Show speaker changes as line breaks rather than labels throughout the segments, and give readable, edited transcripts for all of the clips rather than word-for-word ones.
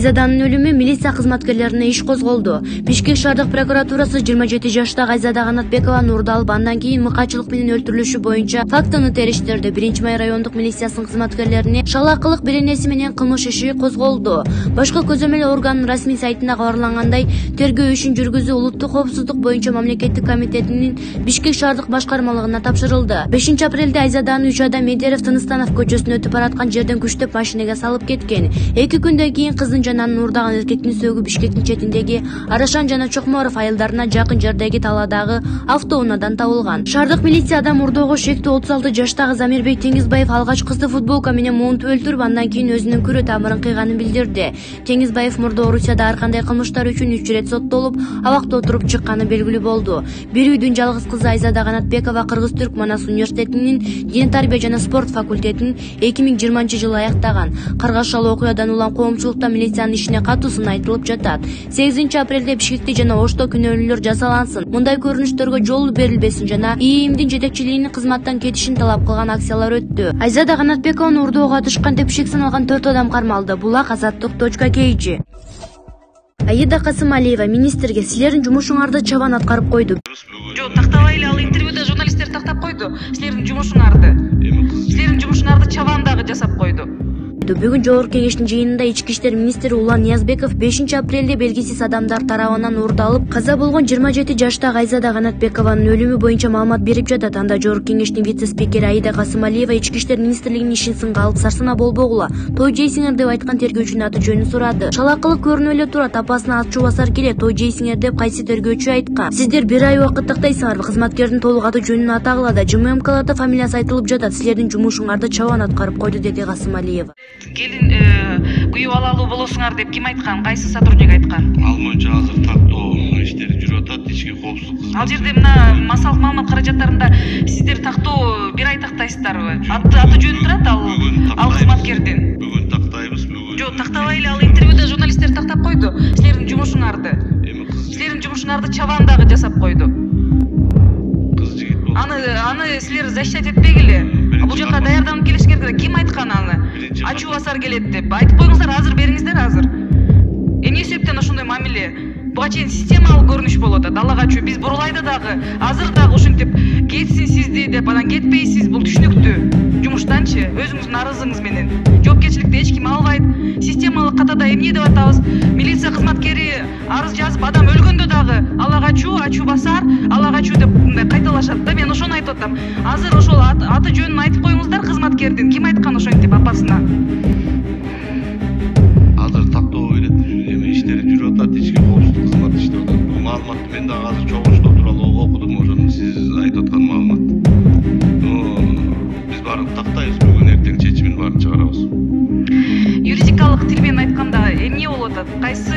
Айзаданын өлүмү милиция кызматкерлерине иш козголду. Бишкек шаардык прокуратурасы 27 жаштагы Айзада Канатбекованы урду алып, андан кийин мыкаачылык менен өлтүрүлүшү боюнча фактыны териштирди. 1-май райондук милициясынын кызматкерлерине шалаакылык беренеси менен кылмыш иши козголду. Башкы көзөмөл органынын расмий сайтында кабарлангандай, тергөө ишин жүргүзүү улуттук коопсуздук боюнча мамлекеттик комитетинин Бишкек шаардык башкармалыгына тапшырылды. 5 апрелде Айзаданы 3 адам Медерев Тыныстанов көчөсүнөн өтүп бараткан жерден күчтөп машинеге салып кеткен. 2 күндөн кийин кыздын жананын уурдаган эркектин сөөгү Бишкектин четиндеги Арашан жана Чокморов айылдарына жакын жердеги таладагы автоунаадан табылган. Шаардык милиция адам урдоого шектүү 36 жаштагы Замирбек Теңизбаев алгач кызды футболка менен монтуп өлтүрүп, андан кийин өзүнүн күрө тамырын кыйганын билдирди. Теңизбаев мурда Орусияда ар кандай кылмыштар үчүн 3 ирет соттолуп, абакта отуруп чыкканы белгилүү болду. Бир үйдүн жалгыз кызы Айзада Канатбекова Кыргыз-Түрк Манас университетинин дин тарбия жана спорт факультетин 2020-жылы аяктаган. Каргашалы окуядан улам коомчулукта милициянын ишине катуусун айтылып жатат. 8 апрелде Бишкекте жана Ошто күнөөлүүлөр жазалансын, мындай көрүнүштөргө жол берилбесин жана ИИМдин жетекчилигинин кызматтан кетишин талап кылган акциялар өттү. Айзада Канатбекованы урдоого катышкан деп шек саналган 4 адам кармалды. Булак Азаттык.kg. Аида Касымалиева министрге силердин жумушуңарды чабан аткарып койду.
Жок, тактабай эле, ал интервьюда журналисттер тактап койду. Силердин жумушуңарды чабан дагы жасап койду.
Бүгүн Жогорку Кеңештин жыйынында Ички иштер министри Улан Ниязбеков 5 апрелде белгисиз адамдар тарабынан уурдалып, каза болгон 27 жаштагы Айзада Канатбекованын өлүмү боюнча маалымат берип жатат. Анда Жогорку Кеңештин вице-спикери Аида Касымалиева Ички иштер министрлигинин ишин сынга алып, сарсына болбогула, той жейсиңер деп айткан тергөөчүнүн аты жөнүн сурады. Шалаакылык көрүнүп эле турат, апасына ачуу басар келет, той жейсиңер деп кайсы тергөөчү айткан. Сиздер бир ай убакыт тактайсыңарбы? Кызматкердин толук аты жөнүн атагыла, ЖММКларда фамилиясы айтылып жатат. Силердин жумушуңарды чабан аткарып койду, деди Касымалиева.
Келин күйүп алалуу болосуңар деп ким айткан? Кайсы сотрудник айткан?
Ал боюнча азыр тактоо иштери жүрүп атат, ички коопсуздук.
Ал жерде мына массалык маалымат каражаттарында сиздер тактоо бир ай тактайсыздарбы? Аты жөнү турат ал кызматкердин.
Бүгүн тактайбыз, бүгүн.
Жок, тактабай эле, ал интервьюда журналисттер тактап койду. Силердин жумушуңарды чабан дагы жасап койду.
Кыз жигит болду.
Аны силер защищать этпегиле. Бул жака даярданып келишиңер керек. Ким айткан аны? Ачуу басар келет деп. Айтып коюңуздар, азыр бериңиздер азыр. Эмне себептен ошондой мамиле? Буга чейин системалык көрүнүш болуп атат. Аллага чү, биз бурулайда дагы, азыр дагы ушинтип кетсин сизди деп, анан кетпейсиз. Бул түшүнүктүү. Жумуштанчы, өзүңүздүн арызыңыз менен. Жоопкерчиликти эч ким албайт. Системалык катада эмне деп атабыз? Милиция кызматкери арыз жазып, адам өлгөндө дагы Аллага чү, ачуу басар, Аллага чү деп мындай кайталашат да. Мен ошону айтып атам. Азыр ошол аты жөнүн айтып коюңуздар кызматкердин. Ким айткан ошентип апасына?
Азыр тактоо эме иштери жүрүп атат, ички коопсуздук кызматы иштеп атат. Бул маалыматты мен дагы азыр чогулуштоо тууралуу окудум, ошону сиз айтып аткан маалымат. Биз баарын тактайбыз, бүгүн эртең чечимин баарын чыгарабыз.
Юридикалык тил менен айтканда эмне болуп атат? Кайсы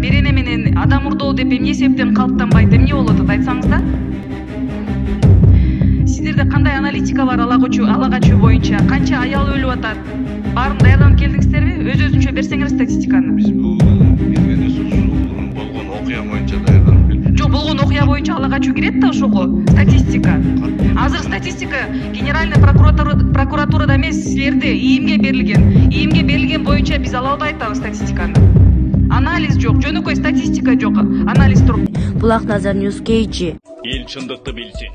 берене менен адам урдоо деп эмне себептен калыптанбайт? Эмне болуп атат? Айтсаңыз да. Сиздерде кандай аналитика бар Аллага чү боюнча? Канча аял өлүп атат? Баарын даярданып келдиңиздерби? Өз-өзүнчө берсеңер статистиканы.
Биз болгон окуя боюнча даярданып келдик.
Жок, болгон окуя боюнча Аллага чү кирет да ошого статистика. Азыр статистика Генеральный прокуратурада эмес, силерде ИИМге берилген. ИИМге берилген боюнча биз ала албай атабыз статистиканы. Анализ жок, жөнөкөй статистика жок, анализ туруп.
Булак Назар News.kg.
Эл чындыкты билсин.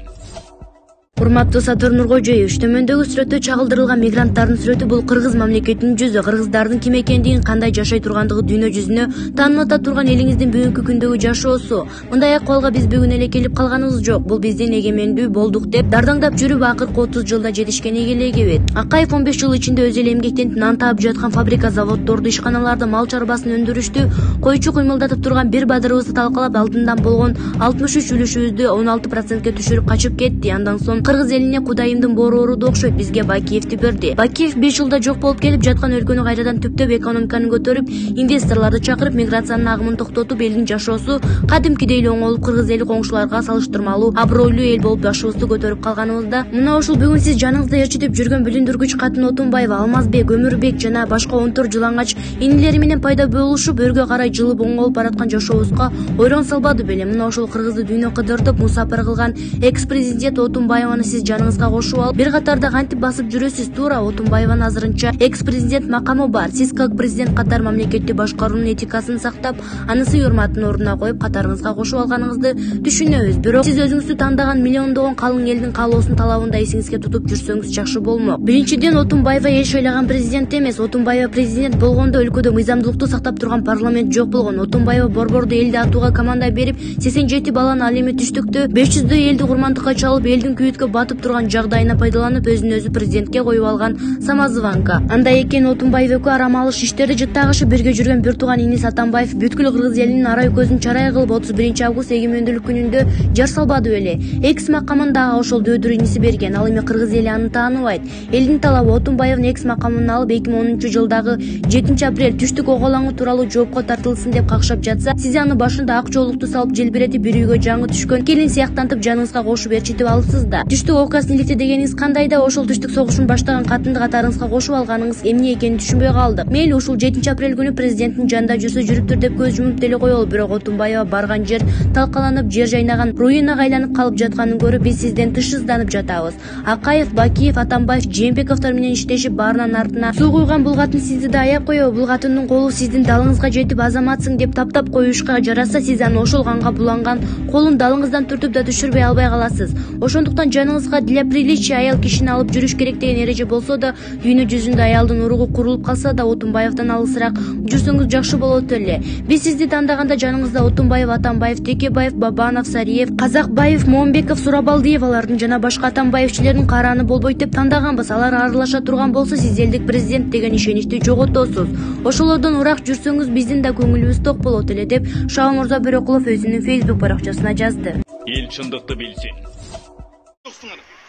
Урматтуу Сатыр Нуркожоевич, төмөндөгү сүрөттө чагылдырылган мигранттардын сүрөтү бул Кыргыз мамлекетинин жүзү. Кыргыздардын ким экендигин, кандай жашай тургандыгы дүйнө жүзүнө таанымата турган элиңиздин бүгүнкү күндөгү жашоосу. Мындай акыбалга биз бүгүн эле келип калганыбыз жок. Бул биздин эгемендүү болдук деп дардаңдап жүрүп акыркы 30 жылда жетишкен эгелегибит. Акаев 15 жыл ичинде өз эле эмгектенип нан таап жаткан фабрика, заводдорду, ишканаларды, мал чарбасын өндүрүштү койчу кыймылдатып турган бир бадырыбызды талкалап, алдындан болгон 63 үлүшүбүздү 16%ке түшүрүп качып кетти. Андан соң Кыргыз элине Кудайымдын борооруду окшойт бизге Бакиевди берди. Бакиев 5 жылда жок болуп келип жаткан өлкөнү кайрадан түптөп, экономиканы көтөрүп, инвесторлорду чакырып, миграциянын агымын токтотуп, элдин жашоосу кадимкидей эле оңолуп, Кыргыз эли коңшуларга салыштырмалуу абройлуу эл болуп жашообузду көтөрүп калганыбызда, мына ушул бүгүн сиз жаныңызда ээрчитип жүргөн бүлүндүргүч катын Отунбаева, Алмазбек, Өмүрбек жана башка 14 жылаңач инилери менен пайда болушуп, өргө карай жылып оңолуп бараткан жашообузга ойрон салбады беле? Мына ошол Кыргызды дүйнө кыдыртып, мусапыр кылган экс-президент Отунбаеванын Атамбаеваны сиз жаныңызга кошуп алып, бир катарда кантип басып жүрөсүз? Туура, Отунбаеванын азырынча экс-президент макамы бар. Сиз как президент катар мамлекетти башкаруунун этикасын сактап, анын сый-урматын ордуна коюп, катарыңызга кошуп алганыңызды түшүнөбүз. Бирок сиз өзүңүздү тандаган миллиондогон калың элдин каалоосун талабында эсиңизге тутуп жүрсөңүз жакшы болмок. Биринчиден, Отунбаева еш ойлаган президент эмес. Отунбаева президент болгондо өлкөдө мыйзамдуулукту сактап турган парламент жок болгон. Отунбаева борборду элди атууга команда берип, 87 баланы ал эми түштүктө 500дөй элди курмандыкка чалып, элдин күйүткө батып турган жагдайына пайдаланып, өзүн өзү президентке коюп алган самозванка. Андай экен, Отунбаев экөө арамалыш иштерди жыттагышы бирге жүргөн бир тууган инис Атамбаев бүткүл кыргыз элинин арай көзүн чарай кылып 31 август эгемендүүлүк күнүндө жар салбады беле. Экс макамын дагы ошол дөөдүр иниси берген. Ал эми кыргыз эли аны тааныбайт. Элдин талабы Отунбаевдин экс макамын алып 2010-жылдагы 7 апрель түштүк оголаңы тууралуу жоопко тартылсын деп какшап жатса, сиз аны башында ак жоолукту салып желбиретип, бир үйгө жаңы түшкөн келин сыяктантып жаныңызга кошуп ээрчитип алыпсыз да. Түштүк окуясын иликти дегениңиз кандай да? Ошол түштүк согушун баштаган катынды катарыңызга кошуп алганыңыз эмне экенин түшүнбөй калдык. Мейли ушул 7 апрель күнү президенттин жанында жүрсө жүрүптүр деп көз жумуп деле коелу. Бирок Отунбаева барган жер талкаланып, жер жайнаган руинага айланып калып жатканын көрүп, биз сизден тышсызданып жатабыз. Акаев, Бакиев, Атамбаев, Жээнбековдор менен иштешип, баарынан артына суу куйган бул катын сизди да аяп коебу? Бул катындын колу сиздин далыңызга жетип, азаматсың деп таптап коюшка жараса, сиз аны ошол канга буланган колун далыңыздан түртүп да түшүрбөй албай каласыз. Ошондуктан жаныңызга для приличия аял кишини алып жүрүш керек деген эреже болсо да, дүйнө жүзүндө аялдын уругу курулуп калса да, Отунбаевден алысыраак жүрсөңүз жакшы болот эле. Биз сизди тандаганда жаныңызда Отунбаев, Атамбаев, Текебаев, Бабанов, Сариев, Казакбаев, Момбеков, Сурабалдиевалардын жана башка Атамбаевчилердин караны болбойт деп тандаганбыз. Алар аралаша турган болсо, сиз элдик президент деген ишеничти жоготосуз. Ошолордон ураак жүрсөңүз биздин да көңүлүбүз ток болот эле деп Шао Мурза Бөрөкулов өзүнүн Facebook баракчасына жазды.
Эл чындыкты билсин.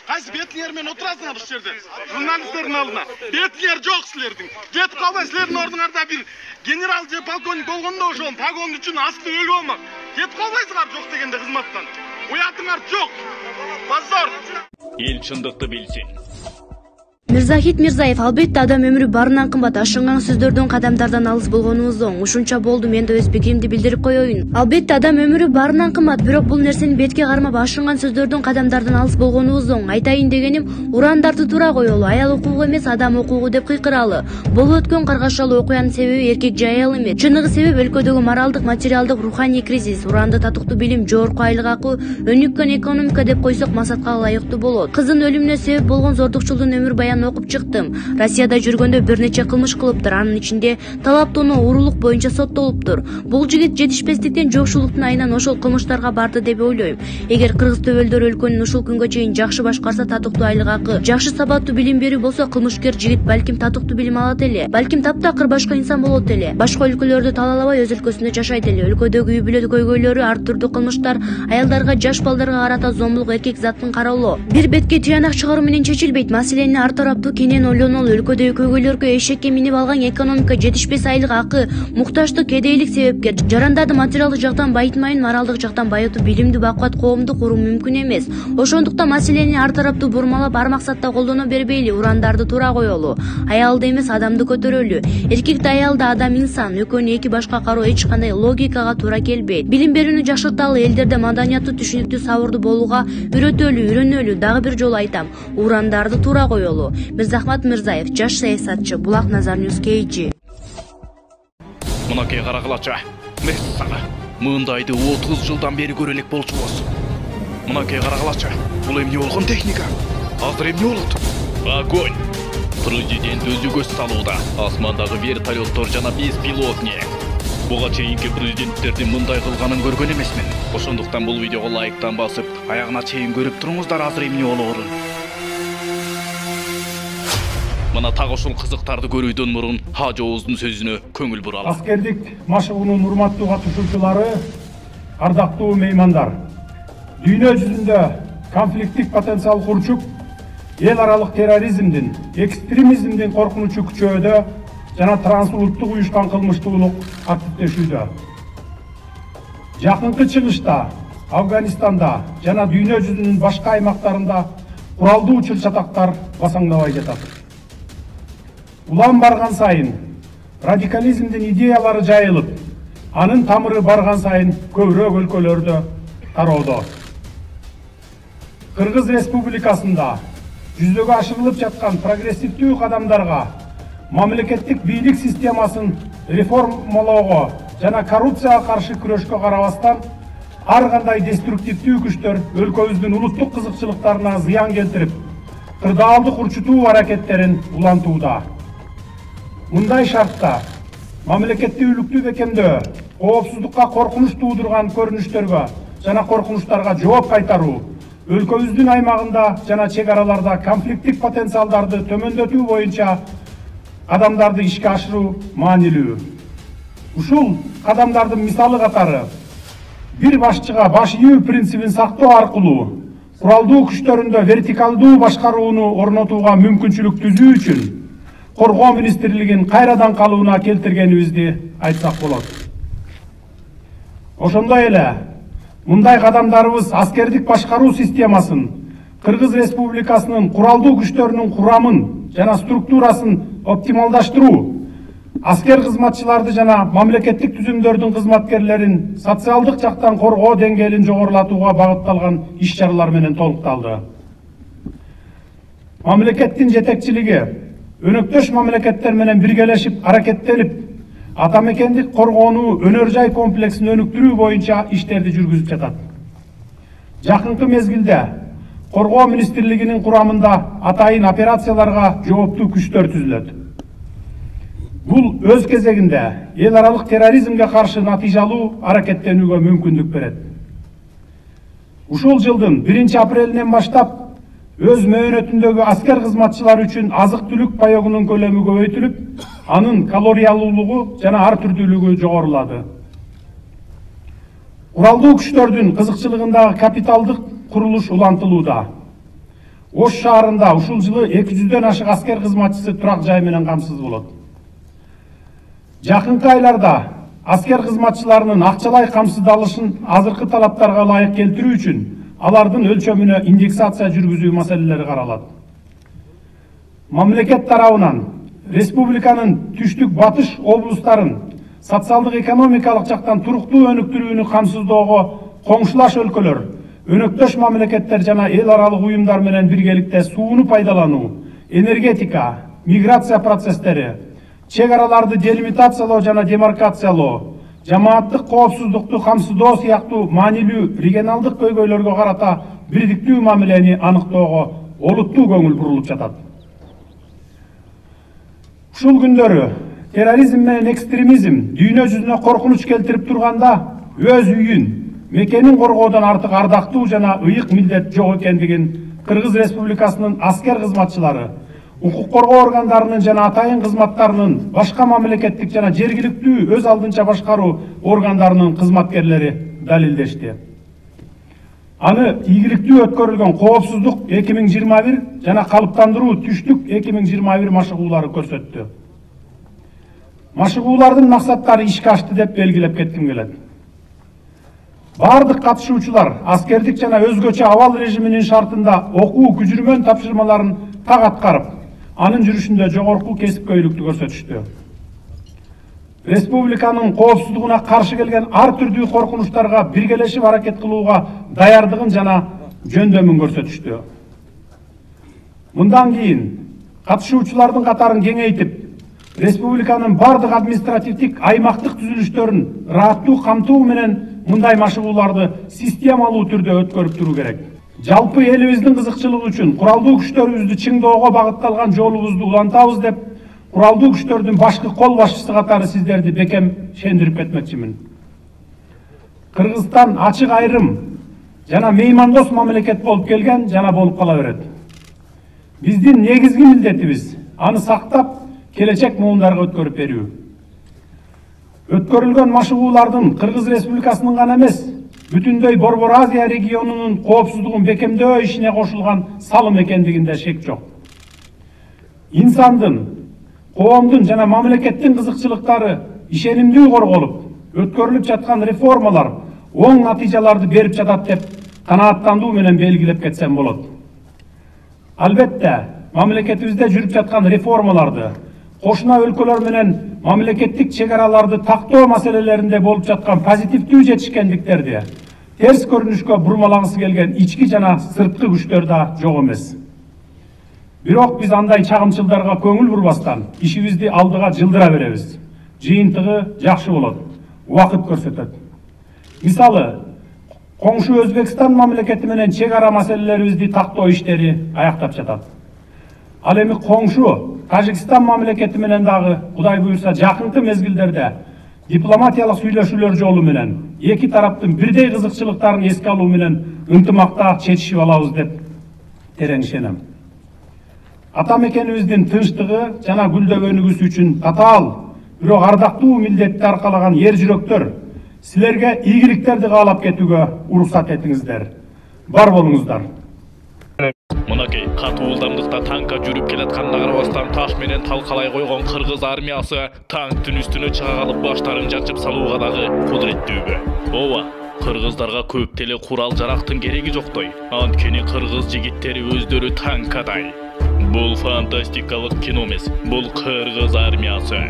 Кайсы бетиңер менен отурасыңар ушул жерде? Журналисттердин алдына. Бетиңер жок силердин. Кетип калбай, силердин ордуңарда бир генерал же полковник болгондо ошол погон үчүн асты өлүп болмок. Кетип калбайсыңар жок дегенде кызматтан. Уятыңар жок. Позор.
Эл чындыкты билсин.
Мирзахит Мирзаев: албетте адам өмүрү баарынан кымбат. Ашынган сөздөрдөн, кадамдардан алыс болгонубуз оң. Ушунча болду, мен да өз пикиримди билдирип коеюн. Албетте адам өмүрү баарынан кымбат, бирок бул нерсени бетке кармап, ашынган сөздөрдөн, кадамдардан алыс болгонубуз оң. Айтайын дегеним, урандарды туура коелу, аял укугу эмес, адам укугу деп кыйкыралы. Болуп өткөн каргашалуу окуянын себеби эркек же аял эмес. Чыныгы себеп өлкөдөгү моралдык, материалдык, руханий кризис. Уранды, татыктуу билим, жогорку айлык акы, өнүккөн экономика деп койсок масатка ылайыктуу болот. Кыздын өлүмүнө себеп болгон зордукчулдун өмүр баянын окуп чыктым. Россияда жүргөндө бир нече кылмыш кылыптыр. Анын ичинде талаптоону, уурулук боюнча соттолуптур. Бул жигит жетишпестиктен, жокшулуктун айынан ошол кылмыштарга барды деп ойлойм. Эгер кыргыз төбөлдөр өлкөнүн ушул күнгө чейин жакшы башкарса, татыктуу айлык акы, жакшы сабаттуу билим берүү болсо, кылмышкер жигит балким татыктуу билим алат эле. Балким таптакыр башка инсан болот эле. Башка өлкөлөрдү талалабай өз өлкөсүндө жашайт эле. Өлкөдөгү үй бүлө көйгөйлөрү, ар түрдүү кылмыштар, аялдарга, жаш балдарга карата зомбулук, эркек заттын кароолоо бир бетке тыянак чыгаруу менен чечилбейт. Маселени ар тараптуу кенен ойлонолу. Өлкөдөгү көйгөйлөргө эшекке минип алган экономика, жетишпес айлык акы, муктаждык, кедейлик себепкер. Жарандарды материалдык жактан байытмайын, моралдык жактан байытып, билимдүү, бакуат коомду куруу мүмкүн эмес. Ошондуктан маселени ар тараптуу бурмалап, ар максатта колдоно бербейли, урандарды туура коелу. Аялды эмес, адамды көтөрөлү. Эркекти, аялды, адам инсан. Экөөнү эки башка кароо эч кандай логикага туура келбейт. Билим берүүнү жакшырталы, элдерде маданияттуу, түшүнүктүү, сабырдуу болууга үйрөтөлү, үйрөнөлү. Дагы бир жолу айтам, урандарды туура коелу. Мирзахмат Мирзаев, жаш саясатчы, Булак Назар Ньюс KG.
Мынакей карагылачы. Мессага. Мындайды 30 жылдан бери көрө элек болчубуз. Мынакей карагылачы. Бул эмне болгон техника? Азыр эмне болот? Огонь. Президент өзү көз салууда. Асмандагы вертолеттор жана беспилотник. Буга чейинки президенттердин мындай кылганын көргөн эмесмин. Ошондуктан бул видеого лайктан басып, аягына чейин көрүп туруңуздар азыр эмне болоорун. Мына так ушул кызыктарды көрүүдөн мурун Хажооздун сөзүнө көңүл буралы.
Аскердик машыгуунун урматтуу катышуучулары, ардактуу меймандар. Дүйнө жүзүндө конфликттик потенциал курчуп, эл аралык терроризмдин, экстремизмдин коркунучу күчөөдө жана трансулуттук уюшкан кылмыштуулук активдешүүдө. Жакынкы чыгышта, Афганистанда жана дүйнө жүзүнүн башка аймактарында куралдуу чыр-чатактар басаңдабай жатат. Улам барган сайын радикализмдин идеялары жайылып, анын тамыры барган сайын көбүрөөк өлкөлөрдө тароодо. Кыргыз Республикасында жүзөгө ашырылып жаткан прогрессивдүү кадамдарга, мамлекеттик бийлик системасын реформалоого жана коррупцияга каршы күрөшкө карабастан, ар кандай деструктивдүү күчтөр өлкөбүздүн улуттук кызыкчылыктарына зыян келтирип, кырдаалдык урчутуу аракеттерин улантууда. Мындай шартта мамлекеттүүлүктү бекемдөө, коопсуздукка коркунуч туудурган көрүнүштөргө жана коркунучтарга жооп кайтаруу, өлкөбүздүн аймагында жана чек араларда конфликттик потенциалдарды төмөндөтүү боюнча кадамдарды ишке ашыруу маанилүү. Ушул кадамдардын мисалы катары бир башчыга баш ийүү принцибин сактоо аркылуу куралдуу күчтөрүндө вертикалдуу башкарууну орнотууга мүмкүнчүлүк түзүү үчүн Коргоо министрлигин кайрадан калууна келтиргенибизди айтсак болот. Ошондой эле мындай кадамдарыбыз аскердик башкаруу системасын, Кыргыз Республикасынын куралдуу күчтөрүнүн курамын жана структурасын оптималдаштыруу, аскер кызматчыларды жана мамлекеттик түзүмдөрдүн кызматкерлерин социалдык жактан коргоо деңгээлин жогорулатууга багытталган иш-чаралар менен толукталды. Мамлекеттин жетекчилиги өнөктөш мамлекеттер менен биргелешип аракеттенип, атамекендик коргоону өнөр жай комплексин өнүктүрүү боюнча иштерди жүргүзүп жатат. Жакынкы мезгилде Коргоо министрлигинин курамында атайын операцияларга жооптуу күчтөр түзүлөт. Бул өз кезегинде эл аралык терроризмге каршы натыйжалуу аракеттенүүгө мүмкүндүк берет. Ушул жылдын 1 апрелинен баштап өз мөөнөтүндөгү аскер кызматчылар үчүн азык-түлүк паёгунун көлөмү көбөйтүлүп, анын калориялуулугу жана ар түрдүүлүгү жогорулады. Куралдуу күчтөрдүн кызыкчылыгындагы капиталдык курулуш улантылууда. Ош шаарында ушул жылы 200дөн ашык аскер кызматчысы турак жай менен камсыз болот. Жакынкы айларда аскер кызматчыларынын акчалай камсыздалышын азыркы талаптарга ылайык келтирүү үчүн алардын өлчөмүнө индексация жүргүзүү маселелери каралат. Мамлекет тарабынан республиканын түштүк батыш облустарын социалдык экономикалык жактан туруктуу өнүктүрүүнү камсыздоого коңшулаш өлкөлөр, өнөктөш мамлекеттер жана эл аралык уюмдар менен биргеликте сууну пайдалануу, энергетика, миграция процесстери, чек араларды делимитациялоо жана демаркациялоо, жамааттык коопсуздукту камсыздоо сыяктуу маанилүү регионалдык көйгөйлөргө карата бирдиктүү мамилени аныктоого олуттуу көңүл бурулуп жатат. Ушул күндөрү терроризм менен экстремизм дүйнө жүзүнө коркунуч келтирип турганда, өз үйүн, мекенин коргоодон артык ардактуу жана ыйык милдет жок экендигин Кыргыз Республикасынын аскер кызматчылары, укук коргоо органдарынын жана атайын кызматтарынын, башка мамлекеттик жана жергиликтүү өз алдынча башкаруу органдарынын кызматкерлери далилдешти. Аны ийгиликтүү өткөрүлгөн коопсуздук 2021 жана калыптандыруу түштүк 2021 машыгуулары көрсөттү. Машыгуулардын максаттары ишке ашты деп белгилеп кетким келет. Бардык катышуучулар аскердик жана өзгөчө абал режиминин шартында окуу күжүрмөн тапшырмаларын так аткарып, анын жүрүшүндө жогорку кесипкөйлүктү көрсөтүштү. Республиканын коопсуздугуна каршы келген ар түрдүү коркунучтарга биргелешип аракет кылууга даярдыгын жана жөндөмүн көрсөтүштү. Мындан кийин катышуучулардын катарын кеңейтип, республиканын бардык административдик аймактык түзүлүштөрүн ырааттуу камтуу менен мындай машыгууларды системалуу түрдө өткөрүп туруу керек. Жалпы элибиздин кызыкчылыгы үчүн куралдуу күчтөрүбүздү чыңдоого багытталган жолубузду улантабыз деп, куралдуу күчтөрдүн башкы кол башчысы катары сиздерди бекем шендирип кетмекчимин. Кыргызстан ачык айрым жана меймандос мамлекет болуп келген жана болуп кала берет. Биздин негизги милдетибиз аны сактап, келечек муундарга өткөрүп берүү. Өткөрүлгөн машыгуулардын Кыргыз Республикасынын гана эмес, бүтүндөй Борбор Азия регионунун коопсуздугун бекемдөө ишине кошулган салым экендигинде шек жок. Инсандын, коомдун жана мамлекеттин кызыкчылыктары ишенимдүү корголуп, өткөрүлүп жаткан реформалар оң натыйжаларды берип жатат деп канааттандуу менен белгилеп кетсем болот. Албетте, мамлекетибизде жүрүп жаткан реформаларды, кошуна өлкөлөр менен мамлекеттик чек араларды тактоо маселелеринде болуп жаткан позитивдүү жетишкендиктерди, терс көрүнүшкө бурмалагысы келген ички жана сырткы күчтөр да жок эмес. Бирок биз андай чагымчылдарга көңүл бурбастан ишибизди алдыга жылдыра беребиз. Жыйынтыгы жакшы болот, убакыт көрсөтөт. Мисалы, коңшу Өзбекстан мамлекети менен чек ара маселелерибизди тактоо иштери аяктап жатат. Ал эми коңшу Тажикстан мамлекети менен дагы Кудай буйрса жакынкы мезгилдерде дипломатиялык сүйлөшүүлөр жолу менен эки тараптын бирдей кызыкчылыктарын эске алуу менен ынтымакта чечишип алабыз деп терең ишенем. Ата мекенибиздин тынчтыгы жана гүлдөгөнүгүз үчүн татаал, бирок ардактуу милдетти аркалаган ер жүрөктөр, силерге ийгиликтерди каалап кетүүгө уруксат этиңиздер. Бар болуңуздар.
Мынакей катуу ылдамдыкта танкка жүрүп келатканына карабастан таш менен талкалай койгон кыргыз армиясы танктын үстүнө чыга калып баштарын жачып салууга дагы кудуреттүүбү. Ооба, кыргыздарга көп деле курал жарактын кереги жоктой. Анткени кыргыз жигиттери өздөрү танкадай. Бул фантастикалык кино эмес, бул кыргыз армиясы.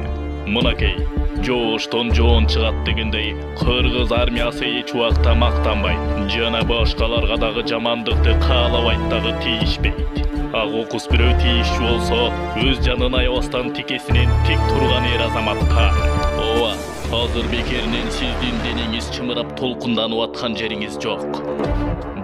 Мынакей жооштон жоон чыгат дегендей, кыргыз армиясы эч убакта мактанбайт жана башкаларга дагы жамандыкты каалабайт дагы тийишпейт. Ак окус бирөө тийишчү болсо, өз жанын аябастан тикесинен тик турган эр азаматка. Ооба, азыр бекеринен сиздин денеңиз чымырап толкунданып аткан жериңиз жок.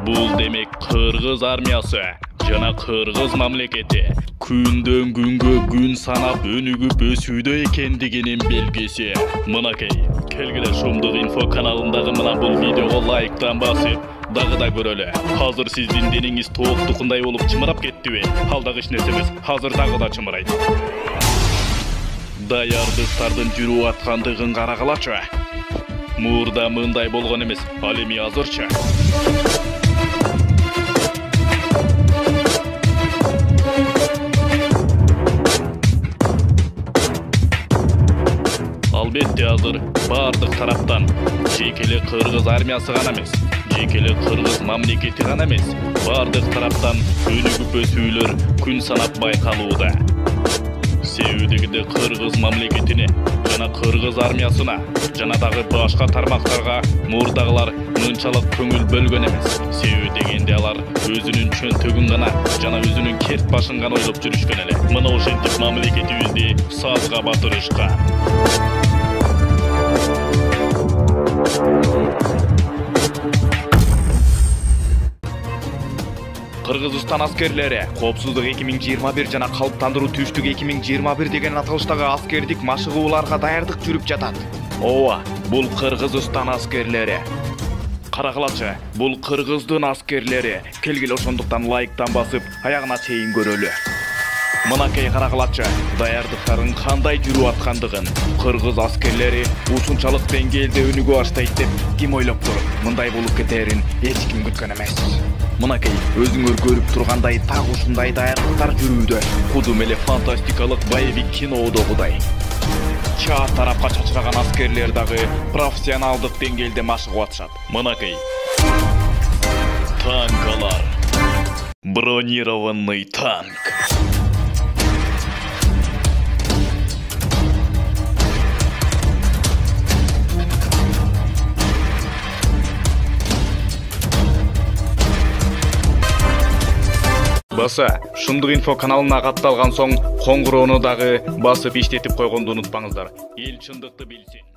Бул демек кыргыз армиясы жана кыргыз мамлекети күндөн күнгө күн санап өнүгүп өсүүдө экендигинин белгиси. Мынакей, келгиле Шумдук инфо каналындагы мына бул видеого лайктан басып, дагы да көрөлү. Азыр сиздин денеңиз тооктукундай болуп чымырап кеттиби? Ал дагы эч нерсе эмес, азыр дагы да чымырайт. Даярдыктардын жүрүп аткандыгын карагылачы. Мурда мындай болгон эмес, ал эми азырчы. Албетте азыр бардык тараптан жекеле кыргыз армиясы гана эмес, жекеле кыргыз мамлекети гана эмес, бардык тараптан өнүгүп өсүүлөр күн санап байкалууда. Себебидегиде кыргыз мамлекетине жана кыргыз армиясына жана дагы башка тармактарга мурдагылар мынчалык көңүл бөлгөн эмес. Себеби дегенде алар өзүнүн чөнтөгүн гана жана өзүнүн керт башын гана ойлоп жүрүшкөн эле. Мына ошентип мамлекетибизди сазга батырышкан. Кыргызстан аскерлери Коопсуздук 2021 жана Калыптандыруу Түштүк 2021 деген аталыштагы аскердик машыгууларга даярдык жүрүп жатат. Ооба, бул Кыргызстан аскерлери. Карагылачы, бул Кыргыздын аскерлери. Келгиле ошондуктан лайктан басып, аягына чейин көрөлү. Мынакей карагылачы, даярдыктарын кандай жүрүп аткандыгын. Кыргыз аскерлери ушунчалык деңгээлде өнүгө баштайт деп ким ойлоп туруп, мындай болуп кетерин эч ким күткөн эмес. Мынакей өзүңөр көрүп тургандай так ушундай даярдыктар жүрүүдө. Кудум эле фантастикалык боевик кинодогудай. Чат тарапка чачыраган аскерлер дагы профессионалдык деңгээлде машыгып атышат. Мынакей танкалар. Бронированный танк. Баса, Шумдук инфо каналына катталган соң коңгуроону дагы басып иштетип койгонду унутпаңыздар. Эл чындыкты билсин.